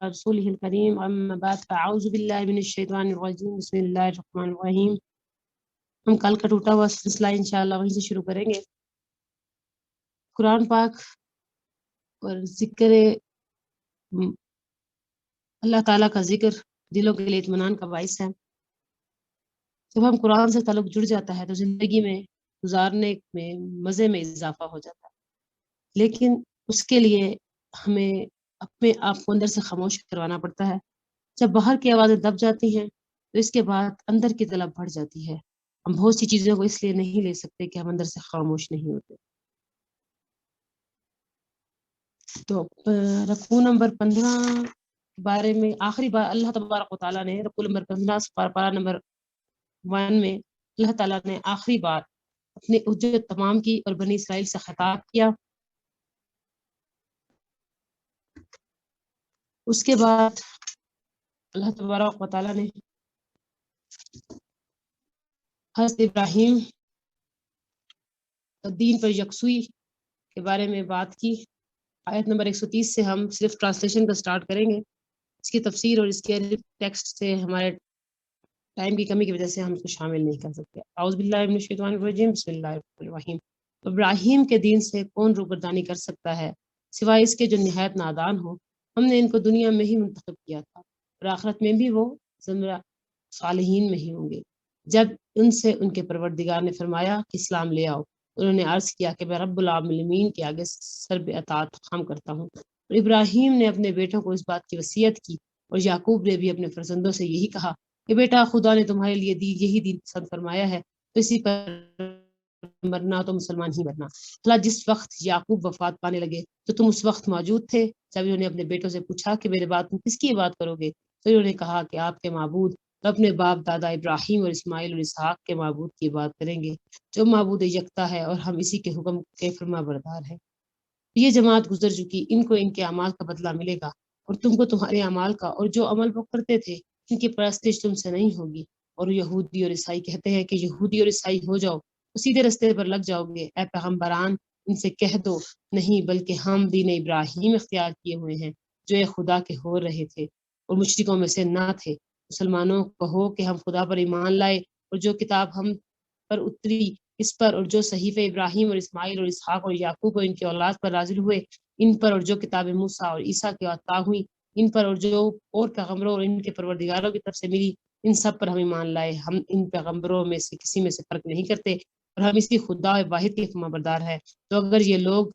رسوله الكريم أما بعد فأعوذ بالله من الشيطان الرجيم بسم الله الرحمن الرحیم. ہم کل کا ٹوٹا ہوا سلسلہ انشاءاللہ وہیں سے شروع کریں گے. قرآن پاک اور ذکر اللہ تعالیٰ کا ذکر دلوں کے لیے اطمینان کا باعث ہے. جب ہم قرآن سے تعلق جڑ جاتا ہے تو زندگی میں گزارنے میں مزے میں اضافہ ہو جاتا ہے، لیکن اس کے لیے ہمیں اپنے آپ کو اندر سے خاموش کروانا پڑتا ہے. جب باہر کی آوازیں دب جاتی ہیں تو اس کے بعد اندر کی طلب بڑھ جاتی ہے. ہم بہت سی چیزوں کو اس لیے نہیں لے سکتے کہ ہم اندر سے خاموش نہیں ہوتے. تو رکوع نمبر 15 کے بارے میں آخری بار اللہ تبارک و تعالیٰ نے رکوع نمبر 15 پارہ نمبر 1 میں اللہ تعالیٰ نے آخری بار اپنی حجت تمام کی اور بنی اسرائیل سے خطاب کیا. اس کے بعد اللہ تبارک و تعالیٰ نے حضرت ابراہیم دین پر یکسوئی کے بارے میں بات کی. آیت نمبر 130 سے ہم صرف ٹرانسلیشن کا سٹارٹ کریں گے. اس کی تفسیر اور اس کے ٹیکسٹ سے ہمارے ٹائم کی کمی کی وجہ سے ہم اس کو شامل نہیں کر سکتے. اعوذ باللہ من الشیطان الرجیم بسم اللہ الرحمن الرحیم. ابراہیم کے دین سے کون روگردانی کر سکتا ہے سوائے اس کے جو نہایت نادان ہو. ہم نے ان کو دنیا میں ہی منتخب کیا تھا اور آخرت میں بھی وہ زمرہ صالحین میں ہی ہوں گے. جب ان سے ان کے پروردگار نے فرمایا کہ اسلام لے آؤ، انہوں نے عرض کیا کہ میں رب العالمین کے آگے سر بے اطاعت خم کرتا ہوں. اور ابراہیم نے اپنے بیٹوں کو اس بات کی وصیت کی اور یعقوب نے بھی اپنے فرزندوں سے یہی کہا کہ بیٹا خدا نے تمہارے لیے یہی دین پسند فرمایا ہے تو اسی پر مرنا تو مسلمان ہی مرنا. جس وقت یعقوب وفات پانے لگے تو تم اس وقت موجود تھے جب انہوں نے اپنے بیٹوں سے پوچھا کہ میرے بعد تم کس کی عبادت کرو گے؟ تو انہوں نے کہا کہ آپ کے معبود تو اپنے باپ دادا ابراہیم اور اسماعیل اور اسحاق کے معبود کی بات کریں گے جو معبود یکتا ہے اور ہم اسی کے حکم کے فرما بردار ہیں. یہ جماعت گزر چکی، ان کو ان کے اعمال کا بدلہ ملے گا اور تم کو تمہارے اعمال کا، اور جو عمل وہ کرتے تھے ان کی پرستش تم سے نہیں ہوگی. اور یہودی اور عیسائی کہتے ہیں کہ یہودی اور عیسائی ہو جاؤ تو سیدھے رستے پر لگ جاؤ گے. اے پیغمبران ان سے کہہ دو نہیں، بلکہ ہم دین ابراہیم اختیار کیے ہوئے ہیں جو ایک خدا کے ہو رہے تھے اور مشرکوں میں سے نہ تھے. مسلمانوں کہو کہ ہم خدا پر ایمان لائے اور جو کتاب ہم پر اتری اس پر، اور جو صحیفے ابراہیم اور اسماعیل اور اسحاق اور یعقوب اور ان کی اولاد پر نازل ہوئے ان پر، اور جو کتاب موسیٰ اور عیسیٰ کے عطا ہوئی ان پر، اور جو اور پیغمبروں اور ان کے پروردگاروں کی طرف سے ملی ان سب پر ہم ایمان لائے. ہم ان پیغمبروں میں سے کسی میں سے فرق نہیں کرتے اور ہم اسی خدا واحد کے فرما بردار ہے. تو اگر یہ لوگ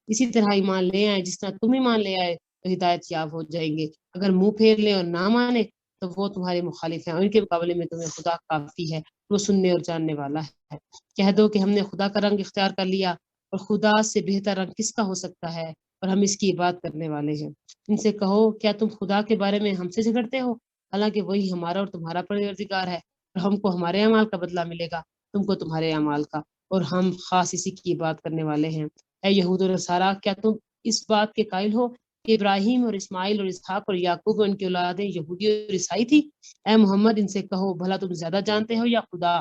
اسی طرح ایمان لے آئے جس طرح تم ایمان لے آئے تو ہدایت یاب ہو جائیں گے. اگر منہ پھیر لیں اور نہ مانے تو وہ تمہارے مخالف ہیں اور ان کے مقابلے میں تمہیں خدا کافی ہے، وہ سننے اور جاننے والا ہے. کہہ دو کہ ہم نے خدا کا رنگ اختیار کر لیا اور خدا سے بہتر رنگ کس کا ہو سکتا ہے اور ہم اس کی عبادت کرنے والے ہیں. ان سے کہو کیا تم خدا کے بارے میں ہم سے جھگڑتے ہو حالانکہ وہی ہمارا اور تمہارا پروردگار ہے اور ہم کو ہمارے اعمال کا بدلہ ملے گا تم کو تمہارے اعمال کا، اور ہم خاص اسی کی عبادت کرنے والے ہیں. اے یہود اور نصارا کیا تم اس بات کے قائل ہو کہ ابراہیم اور اسماعیل اور اسحاق اور یعقوب اور ان کی اولادیں یہودی اور عیسائی تھی؟ اے محمد ان سے کہو بھلا تم زیادہ جانتے ہو یا خدا؟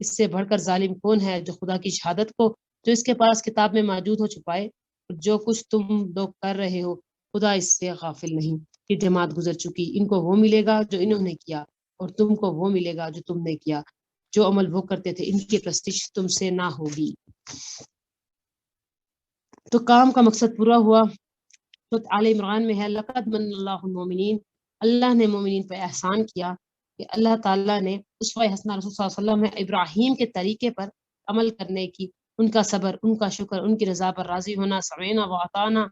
اس سے بڑھ کر ظالم کون ہے جو خدا کی شہادت کو جو اس کے پاس کتاب میں موجود ہو چھپائے؟ جو کچھ تم لوگ کر رہے ہو خدا اس سے غافل نہیں. یہ جماعت گزر چکی، ان کو وہ ملے گا جو انہوں نے کیا اور تم کو وہ ملے گا جو تم نے کیا. جو عمل وہ کرتے تھے ان کی پرستش تم سے نہ ہوگی. تو کام کا مقصد پورا ہوا. تو آل عمران میں ہے لقد من اللہ المؤمنین، اللہ نے مومنین پہ احسان کیا کہ اللہ تعالیٰ نے اسوہ حسنہ رسول صلی اللہ علیہ وسلم میں ابراہیم کے طریقے پر عمل کرنے کی، ان کا صبر، ان کا شکر، ان کی رضا پر راضی ہونا، سمعنا و اطعنا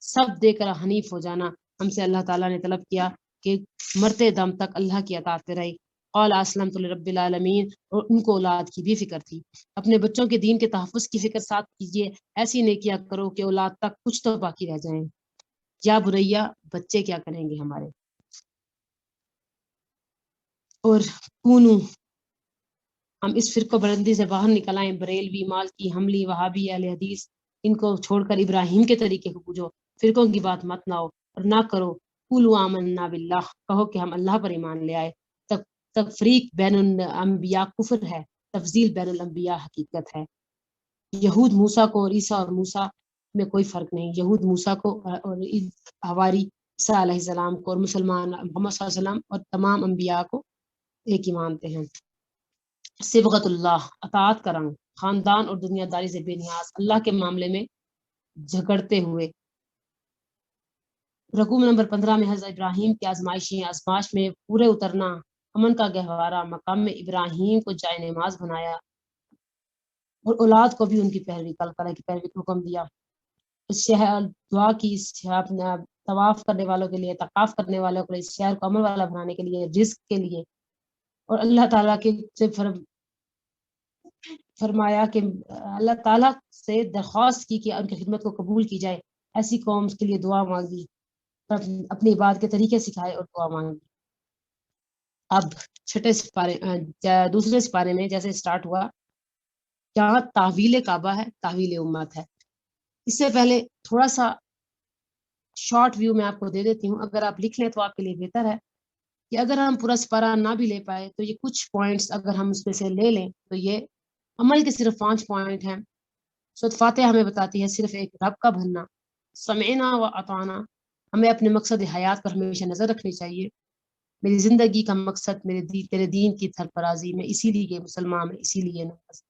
سب دے کر حنیف ہو جانا. ہم سے اللہ تعالیٰ نے طلب کیا کہ مرتے دم تک اللہ کی اطاعت پہ رہے. قال اسلمت لرب العالمین، اور ان کو اولاد کی بھی فکر تھی. اپنے بچوں کے دین کے تحفظ کی فکر ساتھ کیجیے، ایسی نیکیاں کرو کہ اولاد تک کچھ تو باقی رہ جائیں. یا بریا بچے کیا کریں گے ہمارے. اور کونو ہم اس فرقہ بلندی سے باہر نکل آئیں، بریلوی، مالکی، حملی، وہابی، اہل حدیث، ان کو چھوڑ کر ابراہیم کے طریقے کو پوجو. فرقوں کی بات مت لاؤ اور نہ کرو. قولوا آمنا باللہ، کہو کہ ہم اللہ پر ایمان لے آئے. تفریق بین الانبیاء کفر ہے، تفضیل بین الانبیاء حقیقت ہے. یہود موسیٰ کو اور عیسیٰ اور موسیٰ میں کوئی فرق نہیں. یہود موسیٰ کو اور حواری عیسیٰ علیہ السلام کو اور مسلمان محمد صلی اللہ علیہ وسلم اور تمام انبیاء کو ایک ہی مانتے ہیں۔ صبغت اللہ، اطاعت کا رنگ، خاندان اور دنیا داری سے بے نیاز، اللہ کے معاملے میں جھگڑتے ہوئے۔ رکوع نمبر 15 میں حضرت ابراہیم کی آزمائش میں پورے اترنا، امن کا گہوارہ، مقام ابراہیم کو جائے نماز بنایا اور اولاد کو بھی ان کی پیروی کل کی پیروی کا حکم دیا۔ اس شہر دعا کی طواف کرنے والوں کے لیے، طواف کرنے والوں کے لیے، اس شہر کو امن والا بنانے کے لیے، رزق کے لیے، اور اللہ تعالیٰ کے سے فرمایا کہ اللہ تعالیٰ سے درخواست کی کہ ان کی خدمت کو قبول کی جائے، ایسی قوم کے لیے دعا مانگی، اپنی عبادت کے طریقے سکھائے اور دعا مانگی۔ اب چھٹے سپارے دوسرے سپارے میں جیسے سٹارٹ ہوا، کیا تحویل کعبہ ہے، تحویل امت ہے۔ اس سے پہلے تھوڑا سا شارٹ ویو میں آپ کو دے دیتی ہوں، اگر آپ لکھ لیں تو آپ کے لیے بہتر ہے کہ اگر ہم پورا سپارہ نہ بھی لے پائے تو یہ کچھ پوائنٹس اگر ہم اس میں سے لے لیں تو یہ عمل کے صرف 5 پوائنٹ ہیں۔ سورۃ فاتحہ ہمیں بتاتی ہے صرف ایک رب کا بننا، سمعنا و اطعنا، ہمیں اپنے مقصد حیات پر ہمیشہ نظر رکھنی چاہیے۔ میری زندگی کا مقصد تیرے دین کی سرفرازی، میں اسی لیے مسلمان، میں اسی لیے نماز،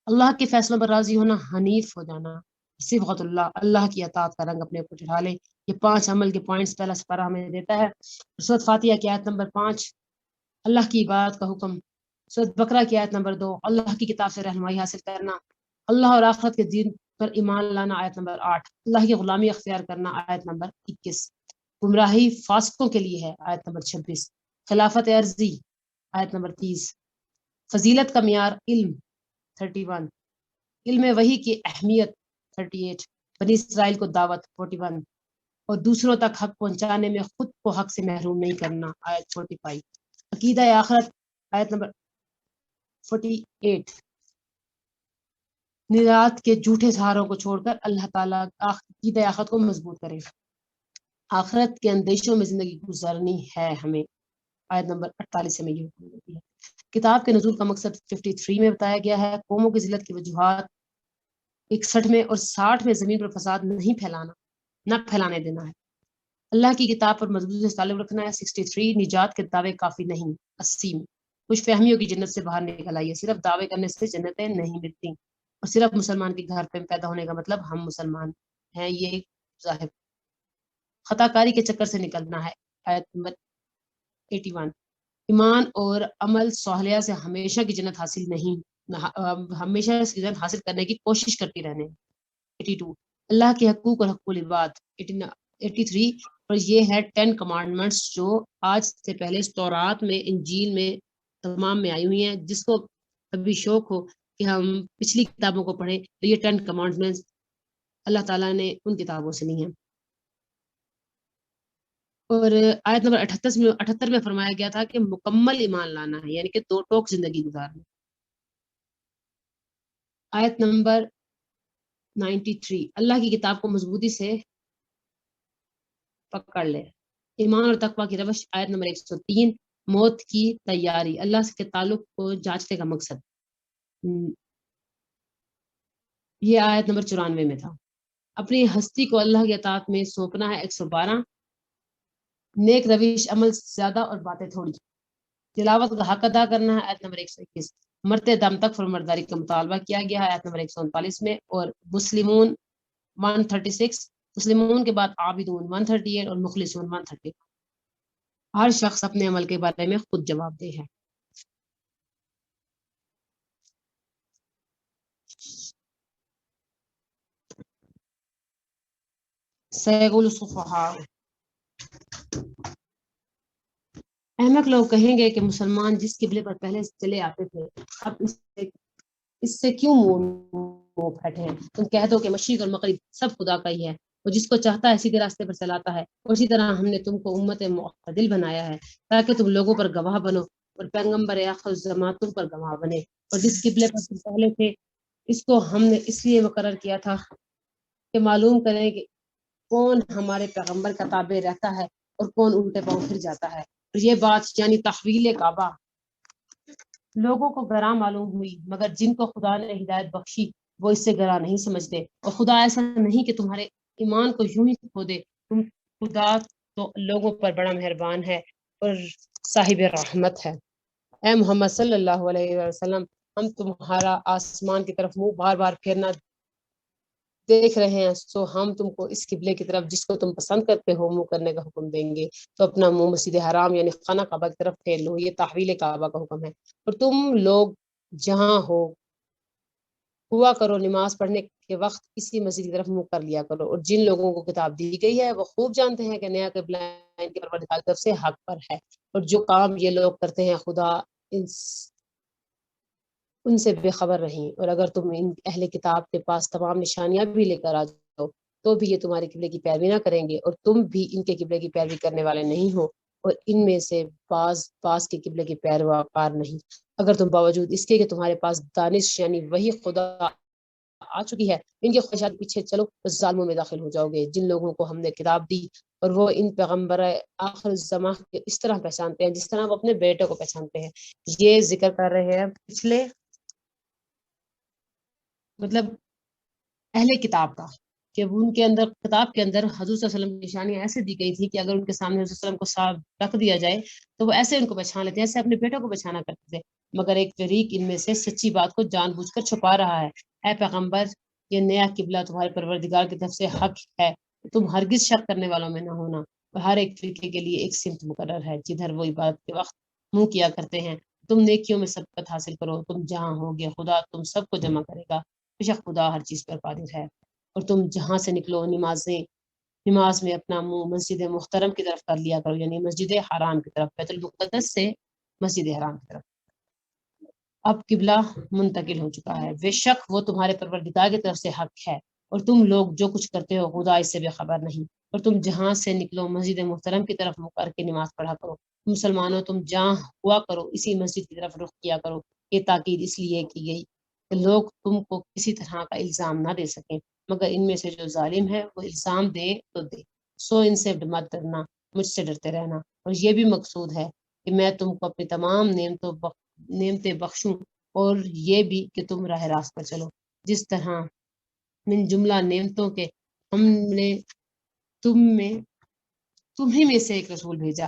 اللہ کے فیصلوں پر راضی ہونا، حنیف ہو جانا، صبغت اللہ، اللہ کی اطاعت کا رنگ اپنے اوپر چڑھا لے۔ یہ 5 عمل کے پوائنٹس پہلا سپارہ ہمیں دیتا ہے۔ سورۃ فاتحہ کی آیت نمبر 5 اللہ کی عبادت کا حکم، سورۃ بقرہ کی آیت نمبر 2 اللہ کی کتاب سے رہنمائی حاصل کرنا، اللہ اور آخرت کے دین پر ایمان لانا آیت نمبر 8، اللہ کی غلامی اختیار کرنا آیت نمبر 21، گمراہی فاسقوں کے لیے ہے آیت نمبر 26، خلافت عرضی آیت نمبر 30، فضیلت کا معیار علم 31، علم وحی کی اہمیت 38، بنی اسرائیل کو دعوت 41، اور دوسروں تک حق پہنچانے میں خود کو حق سے محروم نہیں کرنا آیت 45، عقیدہ آخرت آیت نمبر 48، نجات کے جھوٹے سہاروں کو چھوڑ کر اللہ تعالیٰ عقیدہ آخرت کو مضبوط کرے، آخرت کے اندیشوں میں زندگی گزارنی ہے ہمیں آیت نمبر 48 سے میں یہ حکم دیتی ہے۔ کتاب کے نزول کا مقصد 53 میں بتایا گیا ہے، قوموں کی ذلت کی وجوہات 61 میں اور 60 میں زمین پر فساد نہیں پھیلانا، نہ پھیلانے دینا ہے، اللہ کی کتاب پر مضبوطی سے تعلق رکھنا ہے 63، نجات کے دعوے کافی نہیں 80 میں، خوش فہمیوں کی جنت سے باہر نکل آئیے، صرف دعوے کرنے سے جنتیں نہیں ملتی، اور صرف مسلمان کے گھر پہ پیدا ہونے کا مطلب ہم مسلمان ہیں، یہ ظاہر، خطا کاری کے چکر سے نکلنا ہے آیت نمبر 81، ایمان اور عمل صالحہ سے ہمیشہ کی جنت حاصل نہیں، ہمیشہ اس کی جنت حاصل کرنے کی کوشش کرتی رہنے، 82، اللہ کے حقوق اور حقوق العباد 83، اور یہ ہے 10 کمانڈمنٹس جو آج سے پہلے تورات میں، انجیل میں، تمام میں آئی ہوئی ہیں، جس کو ابھی شوق ہو کہ ہم پچھلی کتابوں کو پڑھیں تو یہ 10 کمانڈمنٹس اللہ تعالیٰ نے ان کتابوں سے لی ہیں۔ اور آیت نمبر 78 میں فرمایا گیا تھا کہ مکمل ایمان لانا ہے، یعنی کہ 2 ٹوک زندگی گزارنا۔ آیت نمبر 93، اللہ کی کتاب کو مضبوطی سے پکڑ لے، ایمان اور تقویٰ کی روش آیت نمبر 103، موت کی تیاری، اللہ کے تعلق کو جانچنے کا مقصد، یہ آیت نمبر 94 میں تھا، اپنی ہستی کو اللہ کی اطاعت میں سونپنا ہے 112، نیک روش عمل زیادہ اور باتیں تھوڑی، تلاوت کا حق ادا کرنا ہے آیت نمبر 121، مرتے دم تک فرمانبرداری کا مطالبہ کیا گیا ہے آیت نمبر 139 میں، اور مسلمون 136، مسلمون کے بعد عابدون 138 اور مخلصون 130، ہر شخص اپنے عمل کے بارے میں خود جواب دہ ہے۔ سیقول الصفحاء، احمق لوگ کہیں گے کہ مسلمان جس قبلے پر پہلے چلے آتے تھے اب اس سے کیوں منہ پھٹے ہیں، تم کہہ دو کہ مشرق اور مغرب سب خدا کا ہی ہے، وہ جس کو چاہتا ہے سیدھے راستے پر چلاتا ہے، اور اسی طرح ہم نے تم کو امت معتدل بنایا ہے تاکہ تم لوگوں پر گواہ بنو اور پیغمبر آخر الزمان تم پر گواہ بنے، اور جس قبلے پر تم پہلے تھے اس کو ہم نے اس لیے مقرر کیا تھا کہ معلوم کریں کہ کون ہمارے پیغمبر کا تابع رہتا ہے اور کون الٹے پاؤں پھر جاتا ہے، اور یہ بات یعنی تحویل کعبہ لوگوں کو گراں معلوم ہوئی، مگر جن کو خدا نے ہدایت بخشی وہ اس سے گراں نہیں سمجھتے، اور خدا ایسا نہیں کہ تمہارے ایمان کو یوں ہی کھو دے، تم خدا تو لوگوں پر بڑا مہربان ہے اور صاحب رحمت ہے۔ اے محمد صلی اللہ علیہ وسلم، ہم تمہارا آسمان کی طرف منہ بار بار پھیرنا دیکھ رہے ہیں، سو ہم تم کو اس قبلے کی طرف جس کو تم پسند کرتے ہو منہ کرنے کا حکم دیں گے، تو اپنا منہ مسجد حرام یعنی خانہ کعبہ کی طرف پھیر لو۔ یہ تحویل کعبہ کا حکم ہے۔ اور تم لوگ جہاں ہوا کرو نماز پڑھنے کے وقت اسی مسجد کی طرف منہ کر لیا کرو، اور جن لوگوں کو کتاب دی گئی ہے وہ خوب جانتے ہیں کہ نیا قبلہ ان کے پروردگار کی طرف سے حق پر ہے، اور جو کام یہ لوگ کرتے ہیں خدا ان سے بے خبر رہیں۔ اور اگر تم ان اہل کتاب کے پاس تمام نشانیاں بھی لے کر آ جاؤ تو بھی یہ تمہارے قبلے کی پیروی نہ کریں گے، اور تم بھی ان کے قبلے کی پیروی کرنے والے نہیں ہو، اور ان میں سے بعض کے قبلے کے پیروکار نہیں۔ اگر تم باوجود اس کے کہ تمہارے پاس دانش یعنی وہی خدا آ چکی ہے ان کے خواہشات پیچھے چلو تو ظالموں میں داخل ہو جاؤ گے۔ جن لوگوں کو ہم نے کتاب دی اور وہ ان پیغمبر آخر الزماں کے اس طرح پہچانتے ہیں جس طرح وہ اپنے بیٹے کو پہچانتے ہیں۔ یہ ذکر کر رہے ہیں پچھلے مطلب اہل کتاب کا، کہ ان کے اندر کتاب کے اندر حضور صلی اللہ علیہ وسلم کی نشانیاں ایسے دی گئی تھی کہ اگر ان کے سامنے حضور صلی اللہ علیہ وسلم کو صاف رکھ دیا جائے تو وہ ایسے ان کو پہچان لیتے ہیں ایسے اپنے بیٹوں کو پہچانا کرتے تھے، مگر ایک فریق ان میں سے سچی بات کو جان بوجھ کر چھپا رہا ہے۔ اے پیغمبر، یہ نیا قبلہ تمہارے پروردگار کی طرف سے حق ہے، تم ہرگز شک کرنے والوں میں نہ ہونا، اور ہر ایک فرقے کے لیے ایک سمت مقرر ہے جدھر وہ عبادت کے وقت منہ کیا کرتے ہیں۔ تم نیکیوں میں سبقت حاصل کرو، تم جہاں ہوگے خدا تم سب کو جمع کرے گا، بے شک خدا ہر چیز پر قادر ہے۔ اور تم جہاں سے نکلو نماز میں اپنا منہ مسجد محترم کی طرف کر لیا کرو، یعنی مسجد حرام کی طرف، بیت المقدس سے مسجد حرام کی طرف۔ اب قبلہ منتقل ہو چکا ہے، بے شک وہ تمہارے پروردگار کی طرف سے حق ہے، اور تم لوگ جو کچھ کرتے ہو خدا اس سے بے خبر نہیں۔ اور تم جہاں سے نکلو مسجد محترم کی طرف منہ کر کے نماز پڑھا کرو، مسلمانوں تم جہاں ہوا کرو اسی مسجد کی طرف رخ کیا کرو۔ یہ تاکید اس لیے کی گئی کہ لوگ تم کو کسی طرح کا الزام نہ دے سکیں، مگر ان میں سے جو ظالم ہے وہ الزام دے تو دے، سو ان سے مت ڈرنا، مجھ سے ڈرتے رہنا۔ اور یہ بھی مقصود ہے کہ میں تم کو اپنی تمام نعمتیں بخشوں، اور یہ بھی کہ تم راہ راست پر چلو، جس طرح من جملہ نعمتوں کے ہم نے تمہیں میں سے ایک رسول بھیجا،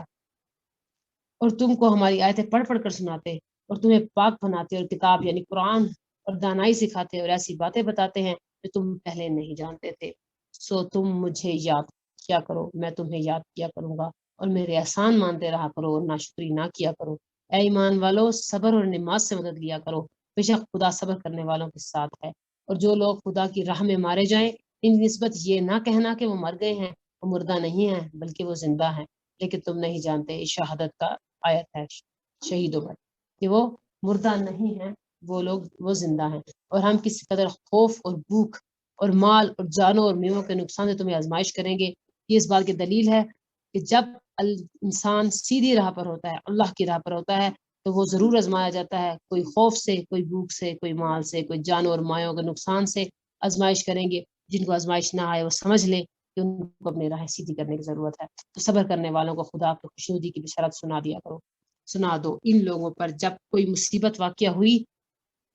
اور تم کو ہماری آیتیں پڑھ پڑھ کر سناتے اور تمہیں پاک بناتے، اور کتاب یعنی قرآن اور دانائی سکھاتے اور ایسی باتیں بتاتے ہیں جو تم پہلے نہیں جانتے تھے۔ سو تم مجھے یاد کیا کرو، میں تمہیں یاد کیا کروں گا، اور میرے احسان مانتے رہا کرو اور ناشکری نہ کیا کرو۔ اے ایمان والو، صبر اور نماز سے مدد لیا کرو، بے شک خدا صبر کرنے والوں کے ساتھ ہے۔ اور جو لوگ خدا کی راہ میں مارے جائیں ان کی نسبت یہ نہ کہنا کہ وہ مر گئے ہیں، وہ مردہ نہیں ہیں بلکہ وہ زندہ ہیں، لیکن تم نہیں جانتے۔ شہادت کا آیت ہے شہیدوں پر کہ وہ مردہ نہیں ہیں، وہ زندہ ہیں۔ اور ہم کسی قدر خوف اور بھوک اور مال اور جانوں اور میووں کے نقصان سے تمہیں آزمائش کریں گے۔ یہ اس بات کی دلیل ہے کہ جب انسان سیدھی راہ پر ہوتا ہے، اللہ کی راہ پر ہوتا ہے، تو وہ ضرور آزمایا جاتا ہے، کوئی خوف سے، کوئی بھوک سے، کوئی مال سے، کوئی جانوں اور مایوں کے نقصان سے آزمائش کریں گے۔ جن کو آزمائش نہ آئے وہ سمجھ لیں کہ ان کو اپنی راہ سیدھی کرنے کی ضرورت ہے، تو صبر کرنے والوں کو خدا کی خوشنودی کی بشارت سنا دو۔ ان لوگوں پر جب کوئی مصیبت واقع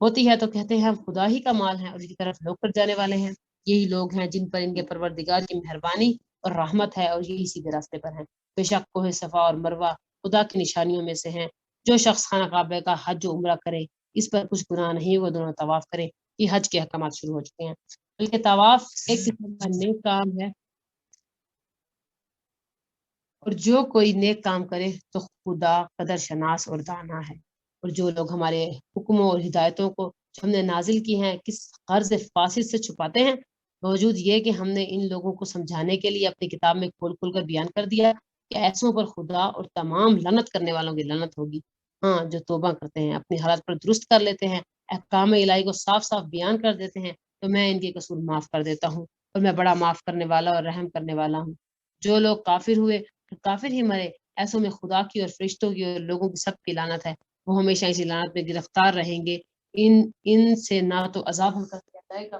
ہوتی ہے تو کہتے ہیں ہم خدا ہی کا مال ہیں اور اس کی طرف لوٹ کر جانے والے ہیں۔ یہی لوگ ہیں جن پر ان کے پروردگار کی مہربانی اور رحمت ہے، اور یہی سیدھے راستے پر ہیں۔ بے شک کوہ صفا اور مروہ خدا کی نشانیوں میں سے ہیں۔ جو شخص خانہ کعبہ کا حج و عمرہ کرے اس پر کچھ گناہ نہیں، وہ دونوں طواف کرے۔ یہ حج کے احکامات شروع ہو چکے ہیں، بلکہ طواف ایک قسم کا نیک کام ہے، اور جو کوئی نیک کام کرے تو خدا قدر شناس اور دانا ہے۔ اور جو لوگ ہمارے حکموں اور ہدایتوں کو جو ہم نے نازل کی ہیں کس غرض فاسد سے چھپاتے ہیں، باوجود یہ کہ ہم نے ان لوگوں کو سمجھانے کے لیے اپنی کتاب میں کھول کھول کر بیان کر دیا کہ ایسوں پر خدا اور تمام لعنت کرنے والوں کی لعنت ہوگی۔ ہاں، جو توبہ کرتے ہیں، اپنی حالت پر درست کر لیتے ہیں، احکام الہی کو صاف صاف بیان کر دیتے ہیں، تو میں ان کے قصور معاف کر دیتا ہوں، اور میں بڑا معاف کرنے والا اور رحم کرنے والا ہوں۔ جو لوگ کافر ہوئے کافر ہی مرے، ایسوں میں خدا کی اور فرشتوں کی اور لوگوں کی سب کی لعنت ہے، وہ ہمیشہ اسی لعنت میں گرفتار رہیں گے۔ ان سے نہ تو عذاب ہم کر دیا جائے گا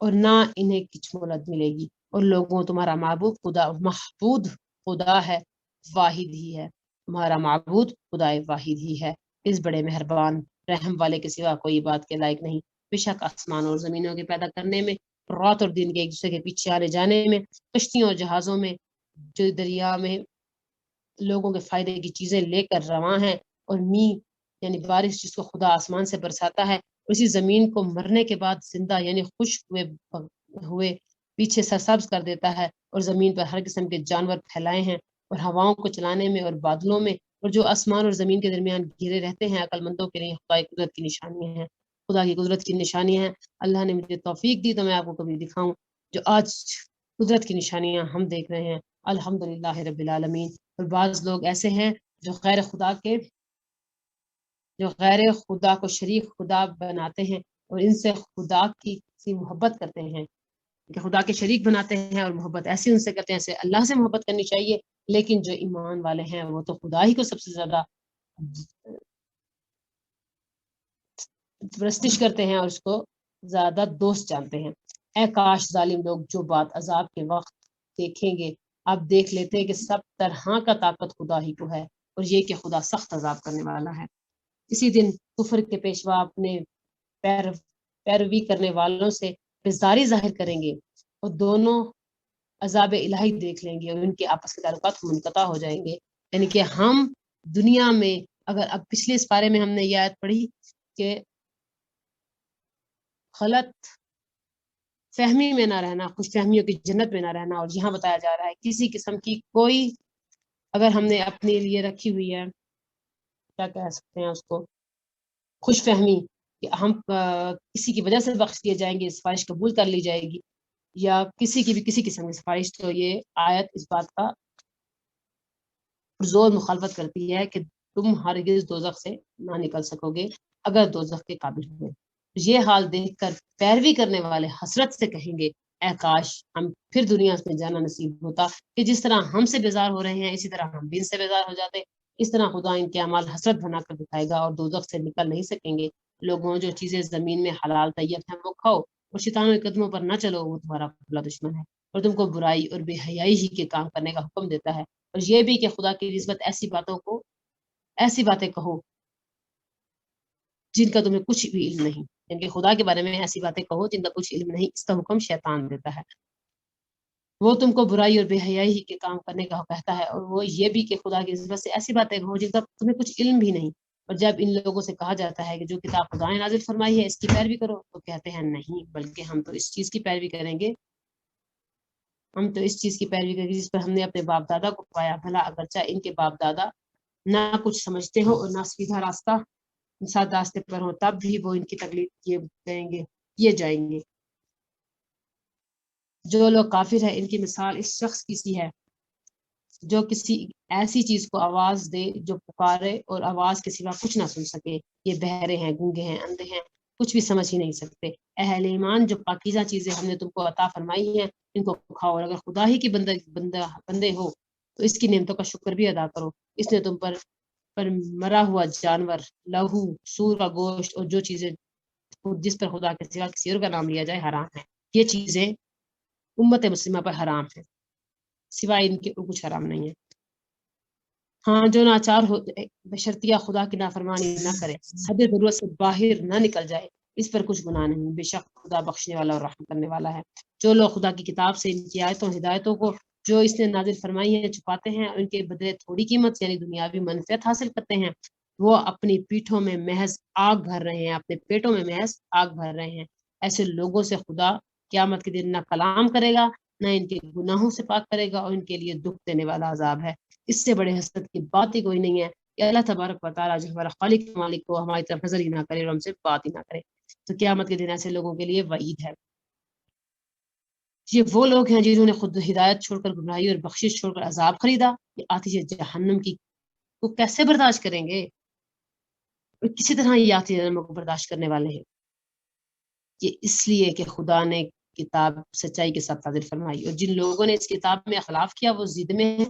اور نہ انہیں کچھ مہلت ملے گی۔ اور لوگوں تمہارا محبود خدا ہے، واحد ہی ہے، تمہارا معبود خدا واحد ہی ہے، اس بڑے مہربان رحم والے کے سوا کوئی بات کے لائق نہیں۔ بے شک آسمان اور زمینوں کے پیدا کرنے میں، رات اور دن کے ایک دوسرے کے پیچھے آنے جانے میں، کشتیوں اور جہازوں میں، جو دریا میں لوگوں کے فائدے کی چیزیں لے کر رواں ہیں، اور می یعنی بارش جس کو خدا آسمان سے برساتا ہے، اسی زمین کو مرنے کے بعد زندہ یعنی خشک ہوئے پیچھے سرسبز کر دیتا ہے، اور زمین پر ہر قسم کے جانور پھیلائے ہیں، اور ہواؤں کو چلانے میں اور بادلوں میں اور جو آسمان اور زمین کے درمیان گھیرے رہتے ہیں، عقل مندوں کے لیے خدا کی قدرت کی نشانیاں ہیں، خدا کی قدرت کی نشانیاں ہیں۔ اللہ نے مجھے توفیق دی تو میں آپ کو کبھی دکھاؤں جو آج قدرت کی نشانیاں ہم دیکھ رہے ہیں، الحمدللہ رب العالمین۔ اور بعض لوگ ایسے ہیں جو غیر خدا کو شریک خدا بناتے ہیں، اور ان سے خدا کی محبت کرتے ہیں، کہ خدا کے شریک بناتے ہیں اور محبت ایسی ان سے کرتے ہیں جیسے اللہ سے محبت کرنی چاہیے۔ لیکن جو ایمان والے ہیں وہ تو خدا ہی کو سب سے زیادہ پرستش کرتے ہیں اور اس کو زیادہ دوست جانتے ہیں۔ اے کاش ظالم لوگ جو بات عذاب کے وقت دیکھیں گے، آپ دیکھ لیتے ہیں کہ سب طرح کا طاقت خدا ہی کو ہے، اور یہ کہ خدا سخت عذاب کرنے والا ہے۔ اسی دن کفر کے پیشوا اپنے پیروی کرنے والوں سے بیزاری ظاہر کریں گے، اور دونوں عذاب الہی دیکھ لیں گے، اور ان کے آپس کے تعلقات منقطع ہو جائیں گے۔ یعنی کہ ہم دنیا میں اگر اب پچھلے اس بارے میں ہم نے یہ آیت پڑھی کہ غلط فہمی میں نہ رہنا، خوش فہمیوں کی جنت میں نہ رہنا، اور یہاں بتایا جا رہا ہے کسی قسم کی کوئی اگر ہم نے اپنے لیے رکھی ہوئی ہے، کیا کہہ سکتے ہیں اس کو، خوش فہمی کہ ہم کسی کی وجہ سے بخش دیے جائیں گے، سفارش قبول کر لی جائے گی، یا کسی کی بھی کسی قسم کی سفارش، تو یہ آیت اس بات کا زور مخالفت کرتی ہے کہ تم ہرگز دوزخ سے نہ نکل سکو گے اگر دوزخ کے قابل ہوئے۔ یہ حال دیکھ کر پیروی کرنے والے حسرت سے کہیں گے اے کاش ہم پھر دنیا میں جانا نصیب ہوتا، کہ جس طرح ہم سے بیزار ہو رہے ہیں اسی طرح ہم بھی ان سے بیزار ہو جاتے۔ اس طرح خدا ان کے اعمال حسرت بنا کر دکھائے گا، اور دوزخ سے نکل نہیں سکیں گے۔ لوگوں جو چیزیں زمین میں حلال طیب ہیں وہ کھاؤ، اور شیطانوں کے قدموں پر نہ چلو، وہ تمہارا کھلا دشمن ہے، اور تم کو برائی اور بے حیائی ہی کے کام کرنے کا حکم دیتا ہے۔ اور یہ بھی کہ خدا کی نسبت ایسی باتیں کہو جن کا تمہیں کچھ بھی علم نہیں، یعنی کہ خدا کے بارے میں ایسی باتیں کہو جن کا کچھ علم نہیں، اس کا حکم شیطان دیتا ہے۔ وہ تم کو برائی اور بے حیائی ہی کے کام کرنے کا کہتا ہے، اور وہ یہ بھی کہ خدا کی نسبت سے ایسی باتیں کہو جن کا تمہیں کچھ علم بھی نہیں۔ اور جب ان لوگوں سے کہا جاتا ہے کہ جو کتاب خدا نے نازل فرمائی ہے اس کی پیروی کرو، تو کہتے ہیں نہیں، بلکہ ہم تو اس چیز کی پیروی کریں گے جس پر ہم نے اپنے باپ دادا کو پایا، بھلا اگرچہ ان کے باپ دادا نہ کچھ سمجھتے ہو اور نہ سیدھا راستے پر ہو، تب بھی وہ ان کی تقلید کیے جائیں گے۔ جو لوگ کافر ہیں ان کی مثال اس شخص کی سی ہے جو کسی ایسی چیز کو آواز دے جو پکارے اور آواز کے سوا کچھ نہ سن سکے۔ یہ بہرے ہیں، گونگے ہیں، اندھے ہیں، کچھ بھی سمجھ ہی نہیں سکتے۔ اہل ایمان، جو پاکیزہ چیزیں ہم نے تم کو عطا فرمائی ہیں ان کو کھاؤ، اور اگر خدا ہی کی بندے ہو تو اس کی نعمتوں کا شکر بھی ادا کرو۔ اس نے تم پر مرا ہوا جانور، لہو، سور کا گوشت اور جو چیزیں جس پر خدا کے سوا کسی اور کا نام لیا جائے حرام ہے، یہ چیزیں امت مسلمہ پر حرام ہے، سوائے ان کے کچھ حرام نہیں ہے۔ ہاں، جو ناچار ہو بشرطیہ خدا کی نافرمانی نہ کرے، حد ضرورت سے باہر نہ نکل جائے، اس پر کچھ گناہ نہیں، بے شک خدا بخشنے والا اور رحم کرنے والا ہے۔ جو لوگ خدا کی کتاب سے ان کی آیتوں ہدایتوں کو جو اس نے نازل فرمائی ہیں چھپاتے ہیں، ان کے بدلے تھوڑی قیمت یعنی دنیاوی منفعت حاصل کرتے ہیں، وہ اپنی پیٹھوں میں محض آگ بھر رہے ہیں، اپنے پیٹوں میں محض آگ بھر رہے ہیں۔ ایسے لوگوں سے خدا قیامت کے دن نہ کلام کرے گا، نہ ان کے گناہوں سے پاک کرے گا، اور ان کے لیے دکھ دینے والا عذاب ہے۔ اس سے بڑے حسرت کی بات ہی کوئی نہیں ہے کہ اللہ تبارک و تعالیٰ جو ہمارا خالق مالک کو ہماری طرف نظر ہی نہ کرے اور ہم سے بات ہی نہ کرے، تو قیامت کے دن ایسے لوگوں کے لیے وعید ہے۔ یہ وہ لوگ ہیں جنہوں نے خود ہدایت چھوڑ کر گمراہی اور بخشش چھوڑ کر عذاب خریدا، یہ آتش جہنم کی کو کیسے برداشت کریں گے؟ اور کسی طرح یہ آتش جہنم کو برداشت کرنے والے ہیں؟ یہ اس لیے کہ خدا نے کتاب سچائی کے ساتھ نازل فرمائی، اور جن لوگوں نے اس کتاب میں اخلاف کیا وہ ضد میں ہیں،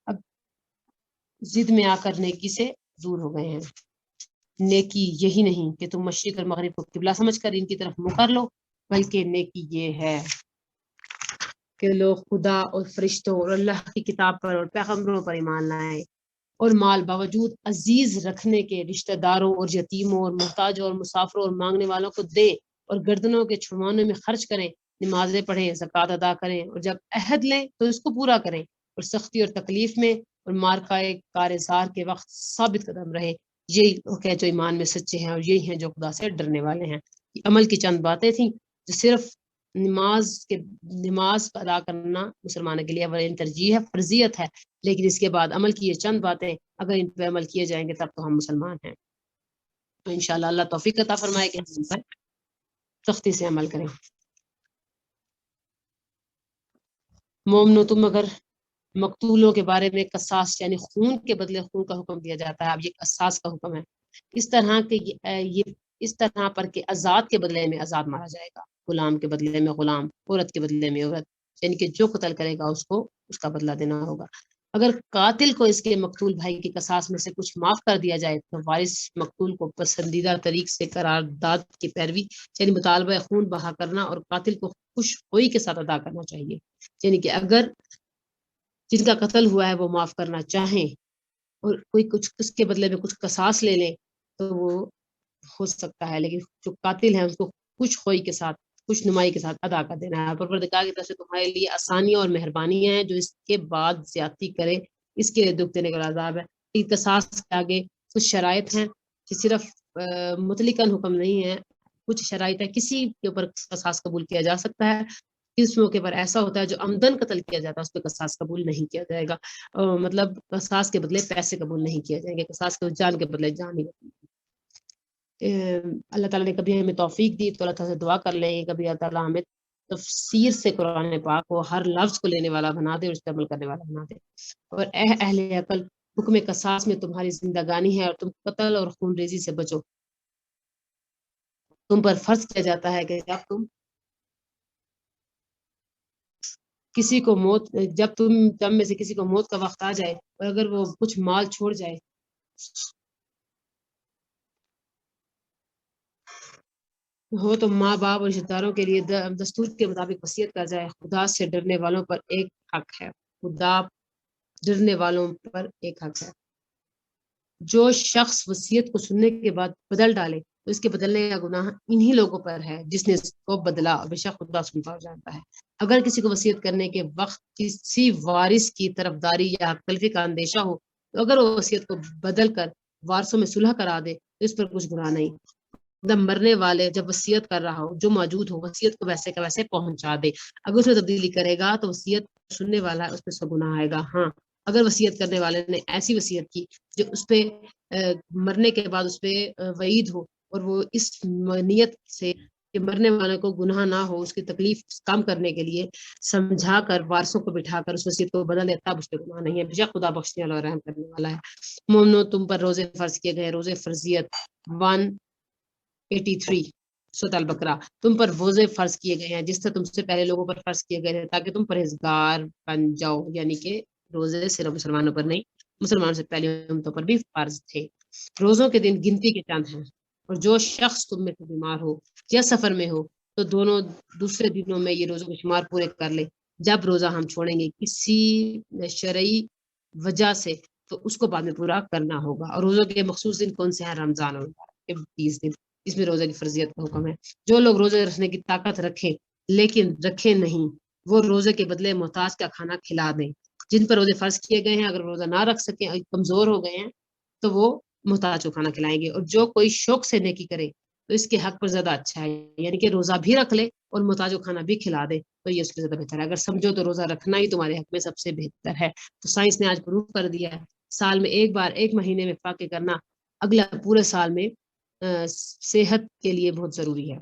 اب ضد میں آ کر نیکی سے دور ہو گئے ہیں۔ نیکی یہی نہیں کہ تم مشرق اور مغرب کو قبلہ سمجھ کر ان کی طرف منہ کر لو، بلکہ نیکی یہ ہے کہ لوگ خدا اور فرشتوں اور اللہ کی کتاب پر اور پیغمبروں پر ایمان لائیں، اور مال باوجود عزیز رکھنے کے رشتہ داروں اور یتیموں اور محتاجوں اور مسافروں اور مانگنے والوں کو دے، اور گردنوں کے چھڑوانے میں خرچ کریں، نمازیں پڑھیں، زکوٰۃ ادا کریں، اور جب عہد لیں تو اس کو پورا کریں، اور سختی اور تکلیف میں اور مارکائے کارزار کے وقت ثابت قدم رہے۔ یہی لوگ ہیں جو ایمان میں سچے ہیں، اور یہی ہیں جو خدا سے ڈرنے والے ہیں۔ یہ عمل کی چند باتیں تھیں جو صرف نماز ادا کرنا مسلمانوں کے لیے اولین ترجیح ہے، فرضیت ہے، لیکن اس کے بعد عمل کی یہ چند باتیں اگر ان پہ عمل کیے جائیں گے تب تو ہم مسلمان ہیں۔ تو انشاءاللہ اللہ توفیق عطا فرمائے کہ ہم ان پر سختی سے عمل کریں۔ مومنو، تم اگر مقتولوں کے بارے میں قصاص یعنی خون کے بدلے خون کا حکم دیا جاتا ہے، اب یہ قصاص کا حکم ہے، اس طرح کہ یہ اس طرح پر کہ آزاد کے بدلے میں آزاد مارا جائے گا، غلام کے بدلے میں غلام، عورت کے بدلے میں عورت، یعنی کہ جو قتل کرے گا اس کو اس کا بدلہ دینا ہوگا۔ اگر قاتل کو اس کے مقتول بھائی کی قصاص میں سے کچھ معاف کر دیا جائے تو وارث مقتول کو پسندیدہ طریق سے قرارداد کی پیروی یعنی مطالبہ خون بہا کرنا اور قاتل کو خوش ہوئی کے ساتھ ادا کرنا چاہیے، یعنی کہ اگر جن کا قتل ہوا ہے وہ معاف کرنا چاہیں اور کوئی کچھ اس کے بدلے میں کچھ قصاص لے لیں تو وہ ہو سکتا ہے، لیکن جو قاتل ہیں اس کو خوش ہوئی کے ساتھ، خوش نمائی کے ساتھ ادا کر دینا ہے۔ پروردگار کی طرف سے تمہارے لیے آسانیاں اور مہربانیاں ہیں، جو اس کے بعد زیادتی کرے اس کے لیے دکھ دینے کا عذاب ہے۔ قصاص کے آگے کچھ شرائط ہیں کہ صرف مطلقاً حکم نہیں ہے، کچھ شرائط ہے کسی کے اوپر قصاص قبول کیا جا سکتا ہے، اس موقع پر ایسا ہوتا ہے جو عمدن قتل کیا جاتا ہے اس پہ قصاص قبول نہیں کیا جائے گا، مطلب قصاص کے بدلے پیسے قبول نہیں کیے جائیں گے، قصاص کے جان کے بدلے جان ہی۔ اللہ تعالیٰ نے کبھی ہمیں توفیق دی تو اللہ تعالیٰ سے دعا کر لیں، کبھی اللہ تعالیٰ ہمیں تفسیر سے قرآن پاک کو ہر لفظ کو لینے والا بنا دے اور اس پر عمل کرنے والا بنا دے۔ اور اے اہل عقل، حکم قصاص میں تمہاری زندگانی ہے اور تم قتل اور خون ریزی سے بچو۔ تم پر فرض کیا جاتا ہے کہ جب تم کسی کو جب میں سے کسی کو موت کا وقت آ جائے اور اگر وہ کچھ مال چھوڑ جائے ہو تو ماں باپ اور رشتہ داروں کے لیے دستور کے مطابق وصیت کر جائے۔ خدا سے ڈرنے والوں پر ایک حق ہے، خدا ڈرنے والوں پر ایک حق ہے۔ جو شخص وصیت کو سننے کے بعد بدل ڈالے تو اس کے بدلنے کا گناہ انہی لوگوں پر ہے جس نے اس کو بدلا، بے شک خدا سنتا اور جانتا ہے۔ اگر کسی کو وصیت کرنے کے وقت کسی وارث کی طرفداری یا حق تلفی کا اندیشہ ہو تو اگر وہ وصیت کو بدل کر وارثوں میں صلح کرا دے تو اس پر کچھ گناہ نہیں۔ مرنے والے جب وصیت کر رہا ہو جو موجود ہو وصیت کو ویسے کا ویسے پہنچا دے، اگر اس میں تبدیلی کرے گا تو وصیت سننے والا ہے اس پہ سو گناہ آئے گا۔ ہاں، اگر وصیت کرنے والے نے ایسی وصیت کی جو اس پہ مرنے کے بعد اس پہ وعید ہو اور وہ اس نیت سے کہ مرنے والے کو گناہ نہ ہو، اس کی تکلیف کم کرنے کے لیے سمجھا کر وارثوں کو بٹھا کر اس وصیت کو بدل دے تب اس پہ گناہ نہیں ہے، بے شک خدا بخشنے والا اور رحم کرنے والا ہے۔ مومنو، تم پر روزے فرض کیے گئے، روزے فرضیت 183 سورۃ البقرہ، تم پر روزے فرض کیے گئے ہیں جس سے تم سے پہلے لوگوں پر فرض کیے گئے تھے تاکہ تم پرہیزگار بن جاؤ، یعنی کہ روزے صرف مسلمانوں پر نہیں، مسلمانوں سے پہلے امتوں پر بھی فرض تھے۔ روزوں کے دن گنتی کے چند ہیں، اور جو شخص تم میں سے بیمار ہو یا سفر میں ہو تو دونوں دوسرے دنوں میں یہ روزوں کے شمار پورے کر لے۔ جب روزہ ہم چھوڑیں گے کسی شرعی وجہ سے تو اس کو بعد میں پورا کرنا ہوگا۔ اور روزوں کے مخصوص دن کون سے ہیں؟ رمضان اور 20 دن، اس میں روزے کی فرضیت کا حکم ہے۔ جو لوگ روزے رکھنے کی طاقت رکھیں لیکن رکھے نہیں، وہ روزے کے بدلے محتاج کا کھانا کھلا دیں۔ جن پر روزے فرض کیے گئے ہیں اگر روزہ نہ رکھ سکیں، کمزور ہو گئے ہیں تو وہ محتاج کو کھانا کھلائیں گے۔ اور جو کوئی شوق سے نیکی کرے تو اس کے حق پر زیادہ اچھا ہے، یعنی کہ روزہ بھی رکھ لے اور محتاج کو کھانا بھی کھلا دے تو یہ اس کے زیادہ بہتر ہے۔ اگر سمجھو تو روزہ رکھنا ہی تمہارے حق میں سب سے بہتر ہے۔ تو سائنس نے آج پروف کر دیا ہے سال میں ایک بار ایک مہینے میں فاقے کرنا اگلا پورے سال میں صحت کے لیے بہت ضروری ہے۔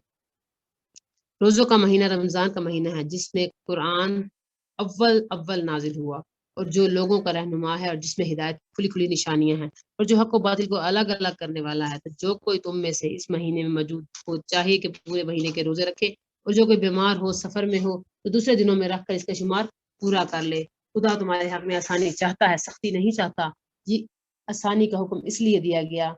روزوں کا مہینہ رمضان کا مہینہ ہے جس میں قرآن اول نازل ہوا اور جو لوگوں کا رہنما ہے اور جس میں ہدایت کھلی کھلی نشانیاں ہیں اور جو حق و باطل کو الگ الگ کرنے والا ہے۔ تو جو کوئی تم میں سے اس مہینے میں موجود ہو چاہیے کہ پورے مہینے کے روزے رکھے، اور جو کوئی بیمار ہو سفر میں ہو تو دوسرے دنوں میں رکھ کر اس کا شمار پورا کر لے۔ خدا تمہارے حق میں آسانی چاہتا ہے، سختی نہیں چاہتا۔ یہ آسانی کا حکم اس لیے دیا گیا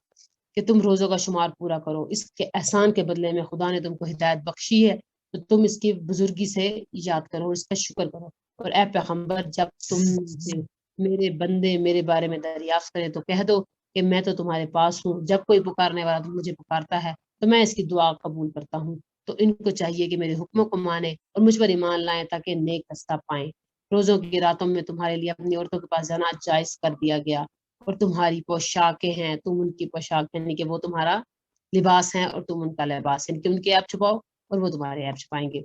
کہ تم روزوں کا شمار پورا کرو، اس کے احسان کے بدلے میں خدا نے تم کو ہدایت بخشی ہے تو تم اس کی بزرگی سے یاد کرو، اس کا شکر کرو۔ اور اے پیغمبر، جب تم میرے بندے میرے بارے میں دریافت کریں تو کہہ دو کہ میں تو تمہارے پاس ہوں، جب کوئی پکارنے والا مجھے پکارتا ہے تو میں اس کی دعا قبول کرتا ہوں۔ تو ان کو چاہیے کہ میرے حکموں کو مانیں اور مجھ پر ایمان لائیں تاکہ نیک رستہ پائیں۔ روزوں کی راتوں میں تمہارے لیے اپنی عورتوں کے پاس جانا جائز کر دیا گیا، اور تمہاری پوشاکیں ہیں، تم ان کی پوشاک یعنی کہ وہ تمہارا لباس ہیں اور تم ان کا لباس، یعنی کہ ان کے ایپ چھپاؤ اور وہ تمہارے ایپ چھپائیں گے۔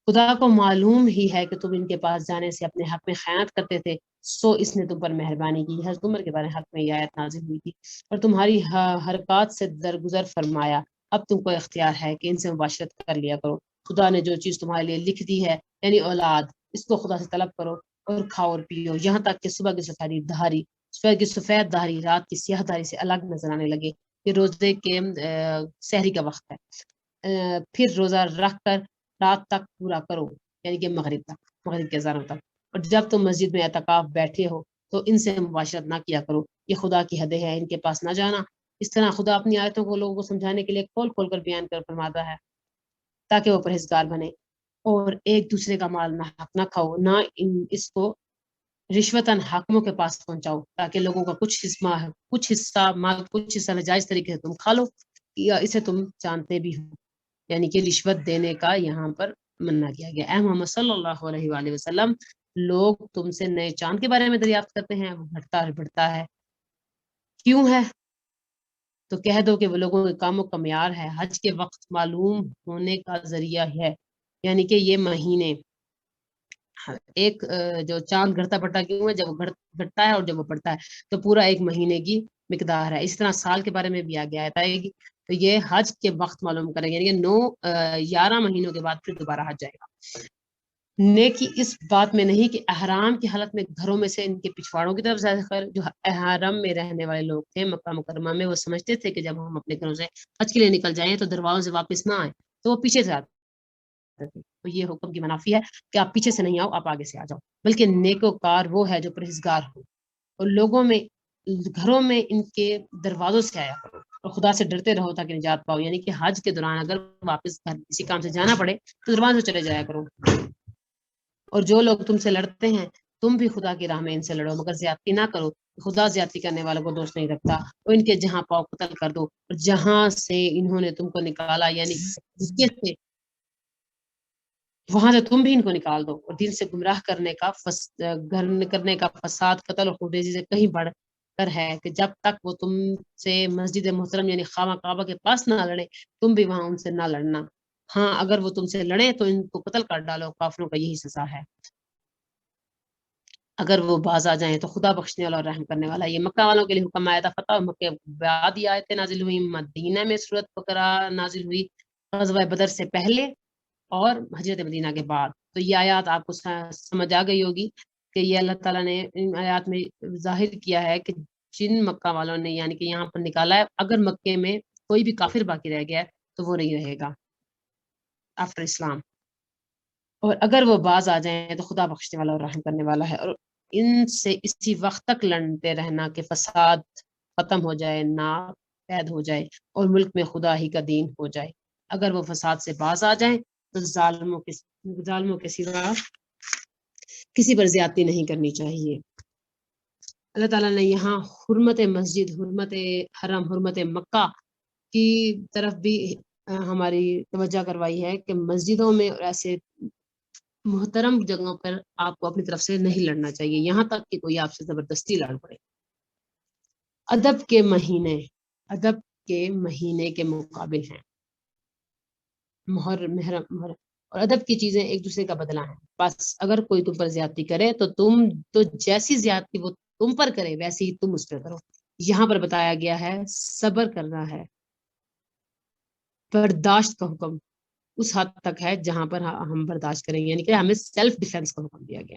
خدا کو معلوم ہی ہے کہ تم ان کے پاس جانے سے اپنے حق میں خیانت کرتے تھے، سو اس نے تم پر مہربانی کی، حضرت عمر کے بارے حق میں یہ آیت نازل ہوئی تھی، اور تمہاری حرکات سے درگزر فرمایا، اب تم کو اختیار ہے کہ ان سے مباشرت کر لیا کرو۔ خدا نے جو چیز تمہارے لیے لکھ دی ہے یعنی اولاد، اس کو خدا سے طلب کرو اور کھاؤ اور پیو، یہاں تک کہ صبح کی سفید دھاری رات کی سیاہ دھاری سے الگ نظر آنے لگے۔ یہ روزے کے سحری کا وقت ہے، پھر روزہ رکھ کر رات تک پورا کرو، یعنی کہ مغرب کے اذانوں تک، اور جب تم مسجد میں اعتکاف بیٹھے ہو تو ان سے مباشرت نہ کیا کرو، یہ خدا کی حدیں ہیں، ان کے پاس نہ جانا۔ اس طرح خدا اپنی آیتوں کو لوگوں کو سمجھانے کے لیے کھول کھول کر بیان کر فرماتا ہے تاکہ وہ پرہیزگار بنے، اور ایک دوسرے کا مال نہ حق نہ کھاؤ، نہ اس کو رشوتاً حاکموں کے پاس پہنچاؤ تاکہ لوگوں کا کچھ حصہ ناجائز طریقے سے تم کھا لو، یا اسے تم جانتے بھی ہو، یعنی کہ رشوت دینے کا یہاں پر منع کیا گیا۔ اے محمد صلی اللہ علیہ وآلہ وسلم، لوگ تم سے نئے چاند کے بارے میں دریافت کرتے ہیں، وہ بڑھتا ہے کیوں ہے؟ تو کہہ دو کہ وہ لوگوں کے کاموں کا معیار ہے، حج کے وقت معلوم ہونے کا ذریعہ ہے، یعنی کہ یہ مہینے ایک جو چاند گھٹتا بڑھتا کیوں ہے؟ جب وہ گھٹتا ہے اور جب وہ بڑھتا ہے تو پورا ایک مہینے کی مقدار ہے۔ اس طرح سال کے بارے میں بھی آگے آتا ہے تو یہ حج کے وقت معلوم کریں گے، یعنی کہ 11 مہینوں کے بعد پھر دوبارہ حج جائے گا۔ نیکی اس بات میں نہیں کہ احرام کی حالت میں گھروں میں سے ان کے پچھواڑوں کی طرف زیادہ خیر، جو احرام میں رہنے والے لوگ تھے مکہ مکرمہ میں، وہ سمجھتے تھے کہ جب ہم اپنے گھروں سے حج کے لیے نکل جائیں تو دروازوں سے واپس نہ آئیں، تو وہ پیچھے سے آتے تھے۔ تو یہ حکم کی منافی ہے کہ آپ پیچھے سے نہیں آؤ، آپ آگے سے آ جاؤ، بلکہ نیکوکار وہ ہے جو پرہیزگار ہو، اور لوگوں میں گھروں میں ان کے دروازوں سے آیا کرو اور خدا سے ڈرتے رہو تاکہ نجات پاؤ، یعنی کہ حج کے دوران اگر واپس گھر کسی کام سے جانا پڑے تو دروازے سے چلے جایا کرو۔ اور جو لوگ تم سے لڑتے ہیں تم بھی خدا کی راہ میں ان سے لڑو، مگر زیادتی نہ کرو، خدا زیادتی کرنے والوں کو دوست نہیں رکھتا، اور ان کے جہاں پاؤ قتل کر دو، اور جہاں سے انہوں نے تم کو نکالا یعنی سے وہاں سے تم بھی ان کو نکال دو، اور دین سے گمراہ کرنے کا فساد قتل اور خودریزی سے کہیں بڑھ کر ہے کہ جب تک وہ تم سے مسجد محترم یعنی خانہ کعبہ کے پاس نہ لڑے تم بھی وہاں ان سے نہ لڑنا، ہاں اگر وہ تم سے لڑے تو ان کو قتل کر ڈالو، کافروں کا یہی سزا ہے۔ اگر وہ باز آ جائیں تو خدا بخشنے والا اور رحم کرنے والا۔ یہ مکہ والوں کے لیے حکم آیا تھا، فتح مکہ بعد یہ آیتیں نازل ہوئی، مدینہ میں سورۃ بقرہ نازل ہوئی غزوہ بدر سے پہلے اور ہجرت مدینہ کے بعد۔ تو یہ آیات آپ کو سمجھ آ گئی ہوگی کہ یہ اللہ تعالیٰ نے ان آیات میں ظاہر کیا ہے کہ جن مکہ والوں نے یعنی کہ یہاں پر نکالا ہے، اگر مکے میں کوئی بھی کافر باقی رہ گیا ہے تو وہ نہیں رہے گا آفٹر اسلام، اور اگر وہ باز آ جائیں تو خدا بخشنے والا اور رحم کرنے والا ہے۔ اور ان سے اسی وقت تک لڑتے رہنا کہ فساد ختم ہو جائے، ناپید ہو جائے اور ملک میں خدا ہی کا دین ہو جائے۔ اگر وہ فساد سے باز آ جائیں تو ظالموں کے سوا کسی پر زیادتی نہیں کرنی چاہیے۔ اللہ تعالیٰ نے یہاں حرمت مسجد، حرمت حرم، حرمت مکہ کی طرف بھی ہماری توجہ کروائی ہے کہ مسجدوں میں اور ایسے محترم جگہوں پر آپ کو اپنی طرف سے نہیں لڑنا چاہیے، یہاں تک کہ کوئی آپ سے زبردستی لڑ پڑے۔ ادب کے مہینے کے مقابل ہیں محرم، اور ادب کی چیزیں ایک دوسرے کا بدلہ ہیں، بس اگر کوئی تم پر زیادتی کرے تو جیسی زیادتی وہ تم پر کرے ویسی ہی تم اس پر کرو۔ یہاں پر بتایا گیا ہے صبر کرنا ہے، برداشت کا حکم اس حد تک ہے جہاں پر ہم برداشت کریں گے، یعنی کہ ہمیں سیلف ڈیفenس کا حکم دیا گیا۔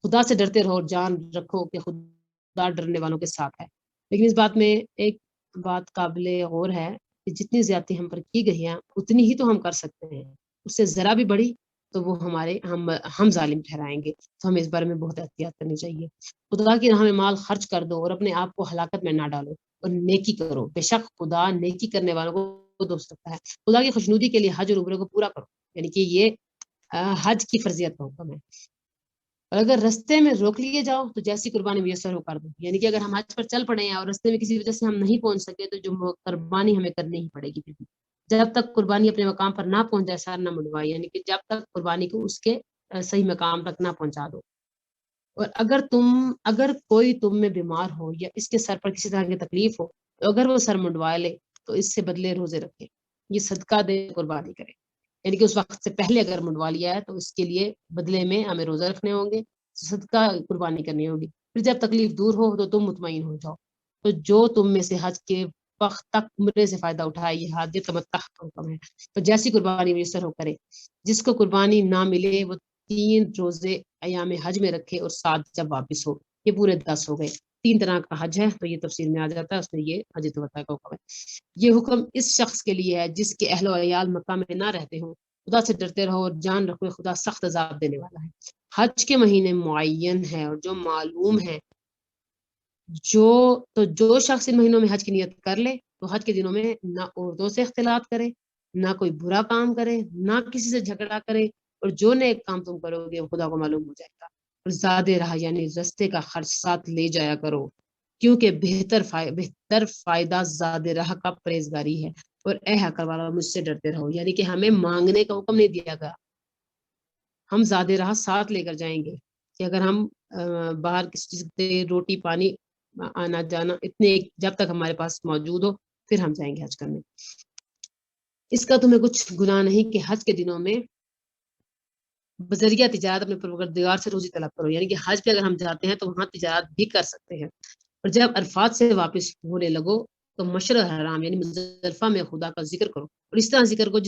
خدا سے ڈرتے رہو اور جان رکھو کہ خدا ڈرنے والوں کے ساتھ ہے۔ لیکن اس بات میں ایک بات قابل غور ہے کہ جتنی زیادتی ہم پر کی گئی ہے اتنی ہی تو ہم کر سکتے ہیں، اس سے ذرا بھی بڑی تو وہ ہم ظالم ٹھہرائیں گے، تو ہمیں اس بارے میں بہت احتیاط کرنی چاہیے۔ خدا کی راہ میں مال خرچ کر دو اور اپنے آپ کو ہلاکت میں نہ ڈالو، اور نیکی کرو، بے شک خدا نیکی کرنے والوں کو دوست رکھتا ہے۔ خدا کی خوشنودی کے لیے حج اور عمرے کو پورا کرو، یعنی کہ یہ حج کی فرضیت کا حکم ہے۔ اور اگر رستے میں روک لیے جاؤ تو جیسی قربانی میسر ہو کر دو، یعنی کہ اگر ہم حج پر چل پڑے ہیں اور رستے میں کسی وجہ سے ہم نہیں پہنچ سکے تو جو قربانی ہمیں کرنی ہی پڑے گی۔ جب تک قربانی اپنے مقام پر نہ پہنچ جائے سر نہ منڈوائے، یعنی کہ جب تک قربانی کو اس کے صحیح مقام تک نہ پہنچا دو. اور اگر کوئی تم میں بیمار ہو یا اس کے سر پر کسی طرح کی تکلیف ہو تو اگر وہ سر منڈوا لے تو اس سے بدلے روزے رکھے، یہ صدقہ دے قربانی کرے. یعنی کہ اس وقت سے پہلے اگر منڈوا لیا ہے تو اس کے لیے بدلے میں ہمیں روزہ رکھنے ہوں گے، صدقہ قربانی کرنی ہوگی. پھر جب تکلیف دور ہو تو تم مطمئن ہو جاؤ. تو جو تم میں سے حج کے وقت تک عمرے سے فائدہ اٹھائے، یہ حج تمتع کا حکم ہے، تو جیسی قربانی میسر ہو کرے. جس کو قربانی نہ ملے وہ 3 روزے ایام حج میں رکھے اور 7 جب واپس ہو. یہ پورے 10 ہو گئے. 3 طرح کا حج ہے، تو یہ تفسیر میں آ جاتا ہے، اس میں یہ حج تمتع کا حکم ہے. یہ حکم اس شخص کے لیے ہے جس کے اہل و عیال مکہ میں نہ رہتے ہوں. خدا سے ڈرتے رہو اور جان رکھو، خدا سخت عذاب دینے والا ہے. حج کے مہینے معین ہے اور جو معلوم ہے، جو شخص ان مہینوں میں حج کی نیت کر لے تو حج کے دنوں میں نہ عورتوں سے اختلاط کرے، نہ کوئی برا کام کرے، نہ کسی سے جھگڑا کرے، اور جو نیک کام تم کرو گے وہ خدا کو معلوم ہو جائے گا. اور زیادہ راہ یعنی رستے کا خرچ ساتھ لے جایا کرو، کیونکہ بہتر فائدہ زیادہ راہ کا پرہیزگاری ہے. اور اے حق والا مجھ سے ڈرتے رہو، یعنی کہ ہمیں مانگنے کا حکم نہیں دیا گیا، ہم زیادہ راہ ساتھ لے کر جائیں گے. کہ اگر ہم باہر کسی چیز سے روٹی پانی آنا جانا اتنے جب تک ہمارے پاس موجود ہو پھر ہم جائیں گے حج کرنے. اس کا تمہیں کچھ گناہ نہیں کہ حج کے دنوں میں بذریعہ تجارت اپنے پروردگار سے روزی طلب کرو. یعنی کہ حج پہ اگر ہم جاتے ہیں تو وہاں تجارت بھی کر سکتے ہیں. اور جب عرفات سے واپس ہونے لگو تو مشعر حرام یعنی مزدلفہ میں خدا کا ذکر کرو، اور اس طرح ذکر کرو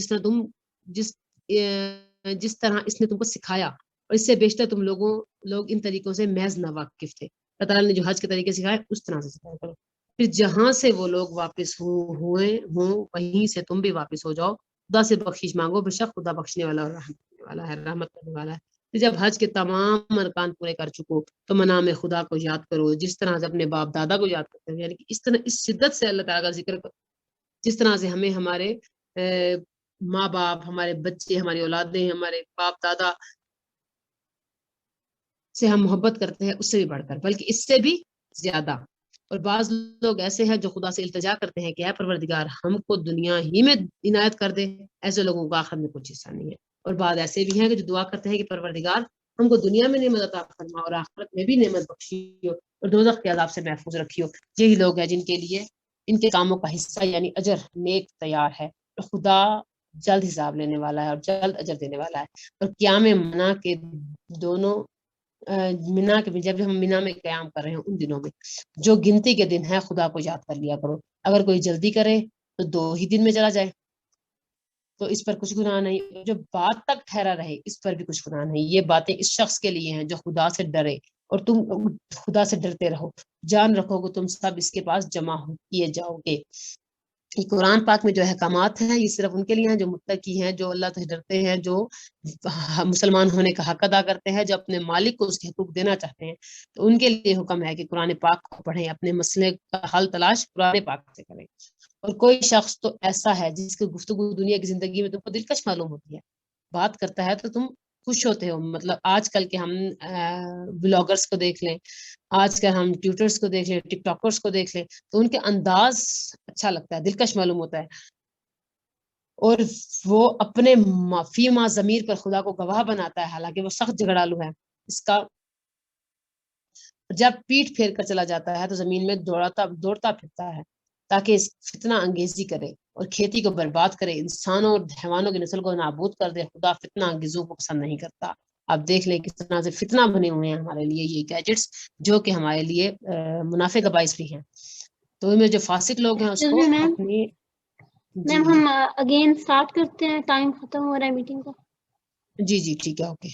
جس طرح اس نے تم کو سکھایا، اور اس سے بیشتر تم لوگ ان طریقوں سے محض ناواقف تھے. اللہ تعالیٰ نے جو حج کے طریقے سکھائے اس طرح سے سکھایا کرو. پھر جہاں سے وہ لوگ واپس ہوئے ہوں وہیں سے تم بھی واپس ہو جاؤ. خدا سے بخشش مانگو، بے شک خدا بخشنے والا اور رحمت کرنے والا ہے. پھر جب حج کے تمام ارکان پورے کر چکو تو منام خدا کو یاد کرو جس طرح سے اپنے باپ دادا کو یاد کرتے ہیں. یعنی کہ اس طرح اس شدت سے اللہ تعالیٰ کا ذکر کرو جس طرح سے ہمیں ہمارے ماں باپ، ہمارے بچے، ہماری اولادیں، ہمارے باپ دادا سے ہم محبت کرتے ہیں، اس سے بھی بڑھ کر بلکہ اس سے بھی زیادہ. اور بعض لوگ ایسے ہیں جو خدا سے التجا کرتے ہیں کہ اے پروردگار ہم کو دنیا ہی میں عنایت کر دے. ایسے لوگوں کا آخرت میں کچھ حصہ نہیں ہے. اور بعض ایسے بھی ہیں کہ جو دعا کرتے ہیں کہ پروردگار ہم کو دنیا میں نعمت عطا فرما اور آخرت میں بھی نعمت بخشی اور دوزخ کے عذاب سے محفوظ رکھی ہو. یہی لوگ ہیں جن کے لیے ان کے کاموں کا حصہ یعنی اجر نیک تیار ہے. خدا جلد حساب لینے والا ہے اور جلد اجر دینے والا ہے. اور قیام منا کے دونوں منا کے جب ہم منا میں قیام کر رہے ہیں ان دنوں میں جو گنتی کے دن ہے خدا کو یاد کر لیا کرو. اگر کوئی جلدی کرے تو 2 ہی دن میں چلا جائے تو اس پر کچھ گناہ نہیں. جو بات تک ٹھہرا رہے اس پر بھی کچھ گناہ نہیں. یہ باتیں اس شخص کے لیے ہیں جو خدا سے ڈرے، اور تم خدا سے ڈرتے رہو. جان رکھو گے تم سب اس کے پاس جمع کیے جاؤ گے. یہ قرآن پاک میں جو احکامات ہیں یہ صرف ان کے لیے ہیں جو متقی ہیں، جو اللہ سے ڈرتے ہیں، جو مسلمان ہونے کا حق ادا کرتے ہیں، جو اپنے مالک کو اس کے حقوق دینا چاہتے ہیں. تو ان کے لیے حکم ہے کہ قرآن پاک کو پڑھیں، اپنے مسئلے کا حل تلاش قرآن پاک سے کریں. اور کوئی شخص تو ایسا ہے جس کی گفتگو دنیا کی زندگی میں تم کو دلکش معلوم ہوتی ہے، بات کرتا ہے تو تم خوش ہوتے ہو. مطلب آج کل کے ہم بلاگرز کو دیکھ لیں، آج کل ہم ٹیوٹرز کو دیکھ لیں، ٹک ٹاکرز کو دیکھ لیں، تو ان کے انداز اچھا لگتا ہے، دلکش معلوم ہوتا ہے. اور وہ اپنے فیما ضمیر پر خدا کو گواہ بناتا ہے حالانکہ وہ سخت جھگڑالو ہے. اس کا جب پیٹھ پھیر کر چلا جاتا ہے تو زمین میں دوڑتا پھرتا ہے تاکہ اس فتنہ انگیزی کرے اور کھیتی کو برباد کرے، انسانوں اور حیوانوں کی نسل کو نابود کر دے. خدا فتنہ انگیزوں کو پسند نہیں کرتا. آپ دیکھ لیں کس طرح سے فتنہ بنے ہوئے ہیں ہمارے لیے یہ گیجٹس، جو کہ ہمارے لیے منافع کا باعث بھی ہیں. تو ان میں جو فاسق لوگ ہیں اس کو اپنی میم ہم اگین سٹارٹ کرتے ہیں، ٹائم ختم ہو رہا ہے میٹنگ کا. جی ٹھیک ہے، اوکے.